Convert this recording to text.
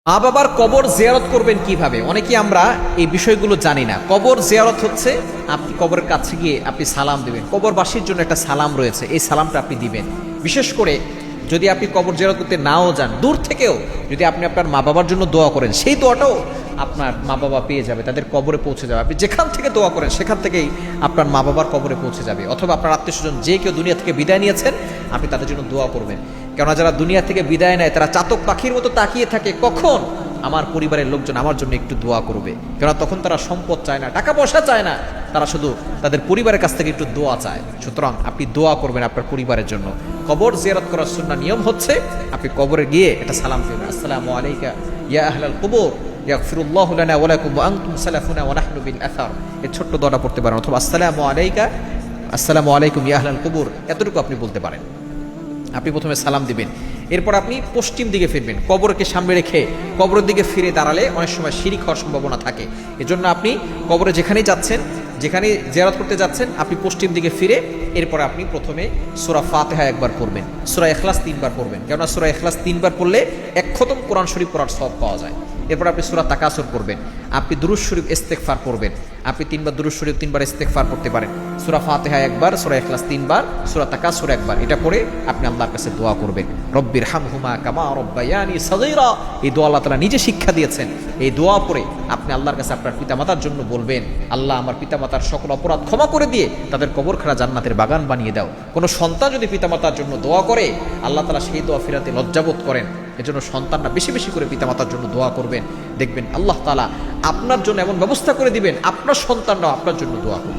মা বাবার কবর জিয়ারত করবেন কিভাবে? অনেকে আমরা এই বিষয়গুলো জানি না। কবর জিয়ারত হচ্ছে আপনি কবরের কাছে গিয়ে আপনি সালাম দিবেন। কবরবাসীর জন্য একটা সালাম রয়েছে, এই সালামটা আপনি দিবেন। বিশেষ করে যদি আপনি কবর জিয়ারত করতে নাও যান, দূর থেকেও যদি আপনি আপনার মা বাবার জন্য দোয়া করেন, সেই দোয়াটাও আপনার মা বাবা পেয়ে যাবে, তাদের কবরে পৌঁছে যাবে। আপনি যেখান থেকে দোয়া করেন সেখান থেকেই আপনার মা বাবার কবরে পৌঁছে যাবে। অথবা আপনার আত্মীয় স্বজন যে কেউ দুনিয়া থেকে বিদায় নিয়েছেন, আপনি তাদের জন্য দোয়া করবেন। কেননা যারা দুনিয়া থেকে বিদায় নেয় তারা চাতক পাখির মতো তাকিয়ে থাকে, কখন আমার পরিবারের লোকজন আমার জন্য একটু দোয়া করবে। কেননা তখন তারা সম্পদ চায় না, টাকা পয়সা চায় না, তারা শুধু তাদের পরিবারের কাছ থেকে একটু দোয়া চায়। সুতরাং আপনি দোয়া করবেন আপনার পরিবারের জন্য। কবর জিয়ারত করার সুন্নাহ নিয়ম হচ্ছে আপনি কবরে গিয়ে একটা সালাম দিবেন, আসসালামু আলাইকা ইয়া আহলাল কুবুর ইয়াগফিরুল্লাহু লানা ওয়া লাকুম ওয়া আনতুম সালাফুনা ওয়া নাহনু বিল আসার। এই ছোট্ট দোয়াটা পড়তে পারেন। অথবা আসসালামু আলাইকা, আসসালামু আলাইকুম ইয়া আহলাল কুবুর, এতটুকু আপনি বলতে পারেন। আপনি প্রথমে সালাম দিবেন, এরপর আপনি পশ্চিম দিকে ফিরবেন। কবরকে সামনে রেখে কবরের দিকে ফিরে দাঁড়ালে অনেক সময় শিরিক হওয়ার সম্ভাবনা থাকে। এজন্য আপনি কবরে যেখানেই যাচ্ছেন, যেখানে জিয়ারত করতে যাচ্ছেন, আপনি পশ্চিম দিকে ফিরে এরপর আপনি প্রথমে সূরা ফাতিহা একবার পড়বেন, সূরা ইখলাস 3 বার পড়বেন। কেননা সূরা ইখলাস 3 বার পড়লে এক খতম কোরআন শরীফ পড়ার সওয়াব পাওয়া যায়। এরপর আপনি সূরা তাকাসুর পড়বেন, আপনি দুরূদ শরীফ ইস্তেগফার পড়বেন। আপনি 3 বার দুরূদ শরীফ 3 বার ইস্তেগফার পড়তে পারেন। সূরা ফাতিহা একবার, সূরা ইখলাস 3 বার, সূরা তাকাসুর একবার। এটা পড়ে আপনি আল্লাহর কাছে দোয়া করবেন, রব্বির হামহুমা কামা রব্বায়ানি সগীরা। এই দোয়া আল্লাহ তাআলা নিজে শিক্ষা দিয়েছেন। এই দোয়া পড়ে আপনি আল্লাহর কাছে আপনার পিতামাতার জন্য বলবেন, আল্লাহ আমার পিতামাতার সকল অপরাধ ক্ষমা করে দিয়ে তাদের কবরখানা জান্নাতের বাগান বানিয়ে দাও। কোনো সন্তান যদি পিতামাতার জন্য দোয়া করে, আল্লাহ তাআলা সেই দোয়া ফেরাতে লজ্জাবোধ করেন। এজন্য সন্তানরা বেশি বেশি করে পিতামাতার জন্য দোয়া করবেন। দেখবেন আল্লাহ তাআলা আপনার জন্য এমন ব্যবস্থা করে দিবেন, আপনার সন্তানরাও আপনার জন্য দোয়া করবে।